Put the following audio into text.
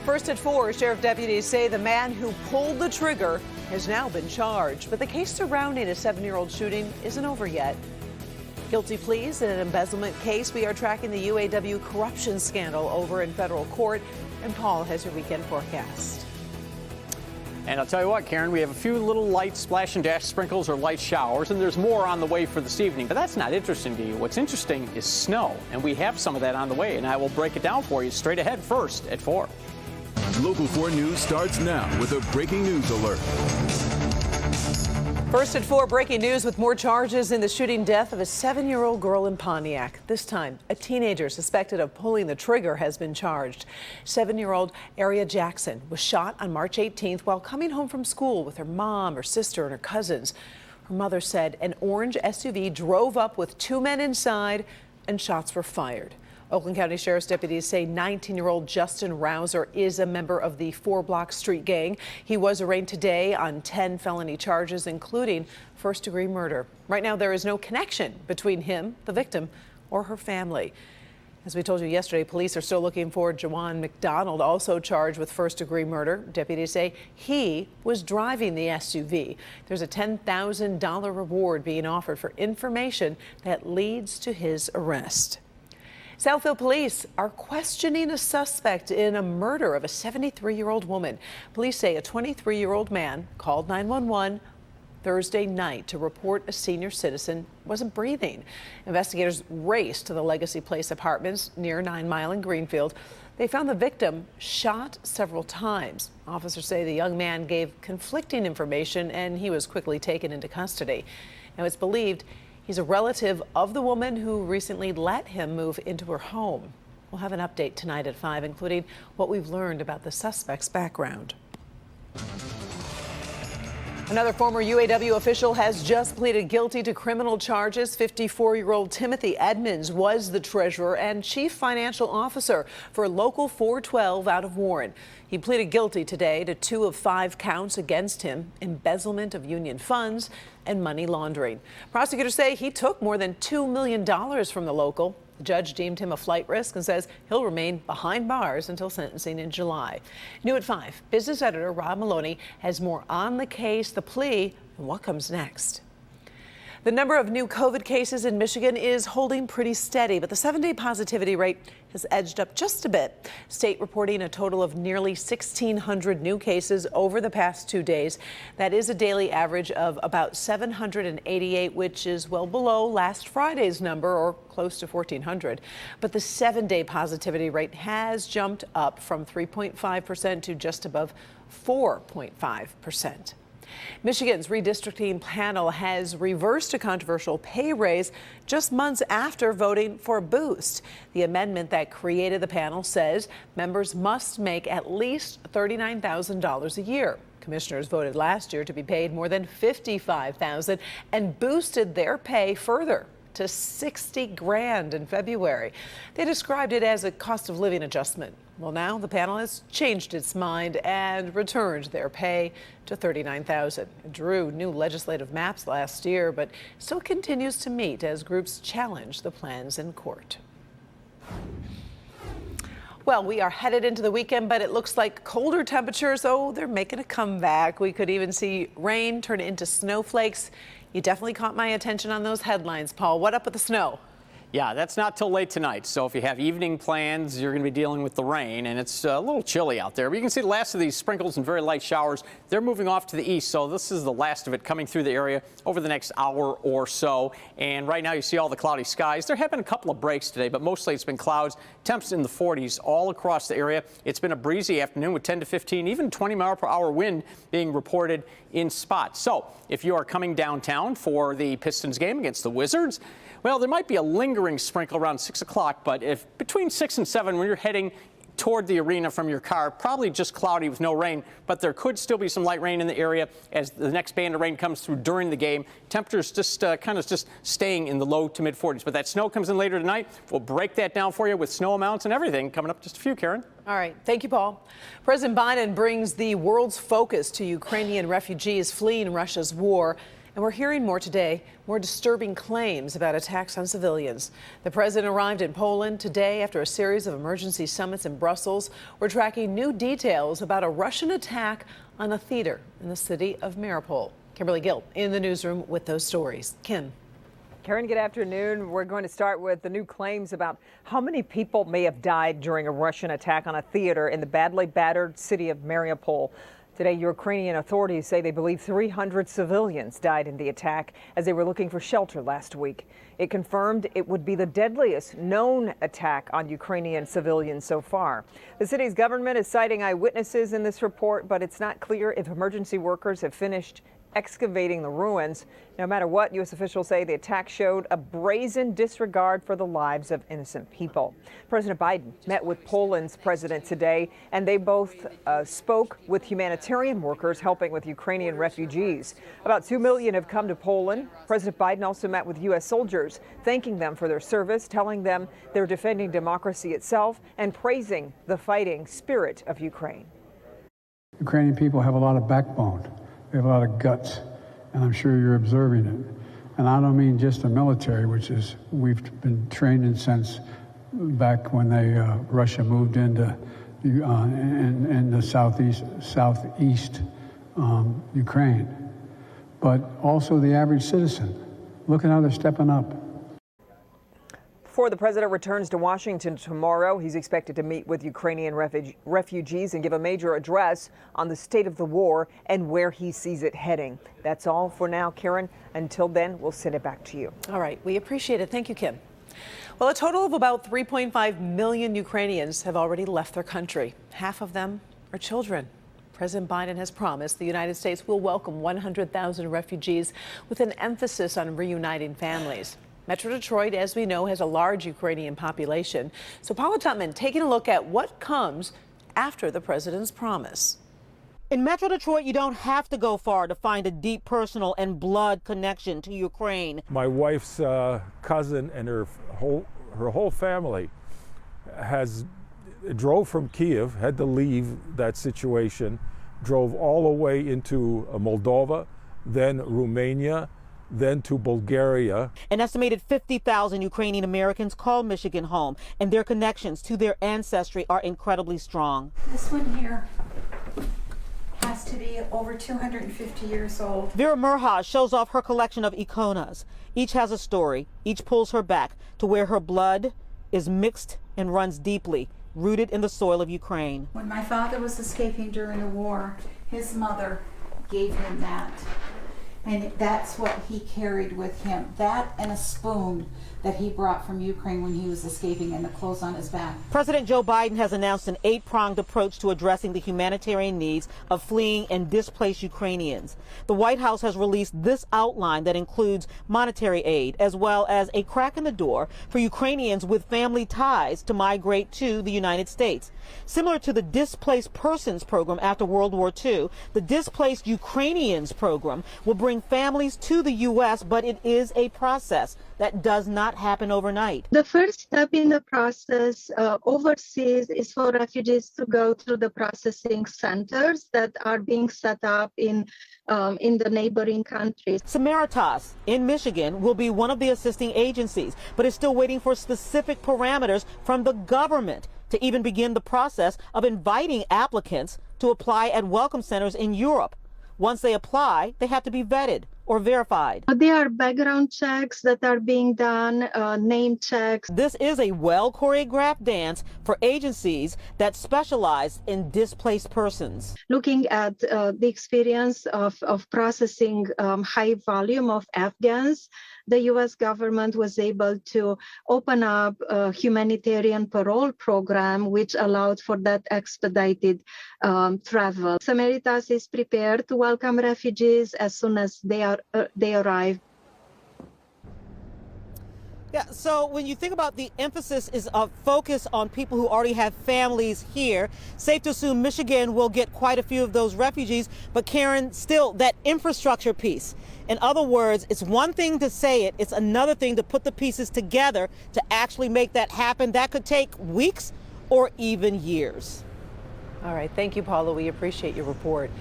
First at 4, sheriff deputies say the man who pulled the trigger has now been charged. But the case surrounding a 7-year-old shooting isn't over yet. Guilty pleas in an embezzlement case. We are tracking the UAW corruption scandal over in federal court. And Paul has your weekend forecast. And I'll tell you what, Karen, we have a few little light splash and dash sprinkles or light showers, and there's more on the way for this evening. But that's not interesting to you. What's interesting is snow, and we have some of that on the way, and I will break it down for you straight ahead first at 4. Local 4 News starts now with a breaking news alert. First at 4, breaking news with more charges in the shooting death of a 7-year-old girl in Pontiac. This time, a teenager suspected of pulling the trigger has been charged. 7-year-old Aria Jackson was shot on March 18th while coming home from school with her mom, her sister, and her cousins. Her mother said an orange SUV drove up with 2 men inside and shots were fired. Oakland County Sheriff's deputies say 19-year-old Justin ROUSER is a member of the 4-block street gang. He was arraigned today on 10 felony charges, including first-degree murder. Right now, there is no connection between him, the victim, or her family. As we told you yesterday, police are still looking for Jawan McDonald, also charged with first-degree murder. Deputies say he was driving the SUV. There's a $10,000 reward being offered for information that leads to his arrest. Southfield police are questioning a suspect in a murder of a 73-year-old woman. Police say a 23-year-old man called 911 Thursday night to report a senior citizen wasn't breathing. Investigators raced to the Legacy Place apartments near 9 Mile in Greenfield. They found the victim shot several times. Officers say the young man gave conflicting information and he was quickly taken into custody. Now it's believed he's a relative of the woman who recently let him move into her home. We'll have an update tonight at 5, including what we've learned about the suspect's background. Another former UAW official has just pleaded guilty to criminal charges. 54-year-old Timothy Edmonds was the treasurer and chief financial officer for Local 412 out of Warren. He pleaded guilty today to 2 of 5 counts against him: embezzlement of union funds and money laundering. Prosecutors say he took more than $2 million from the local. The judge deemed him a flight risk and says he'll remain behind bars until sentencing in July. New at 5, business editor Rob Maloney has more on the case, the plea, and what comes next. The number of new COVID cases in Michigan is holding pretty steady, but the 7-day positivity rate has edged up just a bit. State reporting a total of nearly 1,600 new cases over the past 2 days. That is a daily average of about 788, which is well below last Friday's number, or close to 1,400. But the 7-day positivity rate has jumped up from 3.5% to just above 4.5%. Michigan's redistricting panel has reversed a controversial pay raise just months after voting for a boost. The amendment that created the panel says members must make at least $39,000 a year. Commissioners voted last year to be paid more than $55,000 and boosted their pay further to $60,000 in February. They described it as a cost of living adjustment. Well, now the panel has changed its mind and returned their pay to $39,000. It drew new legislative maps last year, but still continues to meet as groups challenge the plans in court. Well, we are headed into the weekend, but it looks like colder temperatures, they're making a comeback. We could even see rain turn into snowflakes. You definitely caught my attention on those headlines, Paul. What up with the snow? Yeah, that's not till late tonight. So if you have evening plans, you're going to be dealing with the rain, and it's a little chilly out there. But you can see the last of these sprinkles and very light showers. They're moving off to the east, so this is the last of it coming through the area over the next hour or so. And right now you see all the cloudy skies. There have been a couple of breaks today, but mostly it's been clouds. Temps in the 40s all across the area. It's been a breezy afternoon with 10 to 15, even 20-mile-per-hour wind being reported in spots. So if you are coming downtown for the Pistons game against the Wizards, well, there might be a lingering sprinkle around 6 o'clock, but if between 6 and 7 when you're heading toward the arena from your car, probably just cloudy with no rain, but there could still be some light rain in the area as the next band of rain comes through during the game. Temperatures just kind of just staying in the low to mid 40s, but that snow comes in later tonight. We'll break that down for you with snow amounts and everything coming up in just a few, Karen. All right. Thank you, Paul. President Biden brings the world's focus to Ukrainian refugees fleeing Russia's war. And we're hearing more today, more disturbing claims about attacks on civilians. The president arrived in Poland today after a series of emergency summits in Brussels. We're tracking new details about a Russian attack on a theater in the city of Mariupol. Kimberly Gill in the newsroom with those stories. Kim. Karen, good afternoon. We're going to start with the new claims about how many people may have died during a Russian attack on a theater in the badly battered city of Mariupol. Today, Ukrainian authorities say they believe 300 civilians died in the attack as they were looking for shelter last week. It confirmed it would be the deadliest known attack on Ukrainian civilians so far. The city's government is citing eyewitnesses in this report, but it's not clear if emergency workers have finished excavating the ruins. No matter what, U.S. officials say the attack showed a brazen disregard for the lives of innocent people. President Biden met with Poland's president today, and they both spoke with humanitarian workers helping with Ukrainian refugees. About 2 million have come to Poland. President Biden also met with U.S. soldiers, thanking them for their service, telling them they're defending democracy itself, and praising the fighting spirit of Ukraine. Ukrainian people have a lot of backbone. They have a lot of guts, and I'm sure you're observing it. And I don't mean just the military, which is we've been training since back when Russia moved into in the southeast Ukraine, but also the average citizen. Look at how they're stepping up. Before the president returns to Washington tomorrow, he's expected to meet with Ukrainian refugees and give a major address on the state of the war and where he sees it heading. That's all for now, Karen. Until then, we'll send it back to you. All right. We appreciate it. Thank you, Kim. Well, a total of about 3.5 million Ukrainians have already left their country. Half of them are children. President Biden has promised the United States will welcome 100,000 refugees with an emphasis on reuniting families. Metro Detroit, as we know, has a large Ukrainian population. So Paula Tutman taking a look at what comes after the president's promise. In Metro Detroit, you don't have to go far to find a deep personal and blood connection to Ukraine. My wife's cousin and her whole family drove from Kiev, had to leave that situation, drove all the way into Moldova, then Romania, then to Bulgaria. An estimated 50,000 Ukrainian Americans call Michigan home, and their connections to their ancestry are incredibly strong. This one here has to be over 250 years old. Vera Murhaj shows off her collection of ikonas. Each has a story. Each pulls her back to where her blood is mixed and runs deeply, rooted in the soil of Ukraine. When my father was escaping during the war, his mother gave him that. And that's what he carried with him. That and a spoon that he brought from Ukraine when he was escaping, and the clothes on his back. President Joe Biden has announced an 8-pronged approach to addressing the humanitarian needs of fleeing and displaced Ukrainians. The White House has released this outline that includes monetary aid, as well as a crack in the door for Ukrainians with family ties to migrate to the United States. Similar to the Displaced Persons Program after World War II, the Displaced Ukrainians Program will bring families to the U.S., but it is a process that does not happen overnight. The first step in the process overseas is for refugees to go through the processing centers that are being set up in the neighboring countries. Samaritas in Michigan will be one of the assisting agencies, but is still waiting for specific parameters from the government to even begin the process of inviting applicants to apply at welcome centers in Europe. Once they apply, they have to be vetted or verified. There are background checks that are being done, name checks. This is a well-choreographed dance for agencies that specialize in displaced persons. Looking at the experience of processing high volume of Afghans, the U.S. government was able to open up a humanitarian parole program, which allowed for that expedited travel. Samaritas is prepared to welcome refugees as soon as they arrive. Yeah, so when you think about the emphasis is of focus on people who already have families here, safe to assume Michigan will get quite a few of those refugees. But Karen, still that infrastructure piece. In other words, it's one thing to say it, it's another thing to put the pieces together to actually make that happen. That could take weeks or even years. All right. Thank you, Paula. We appreciate your report.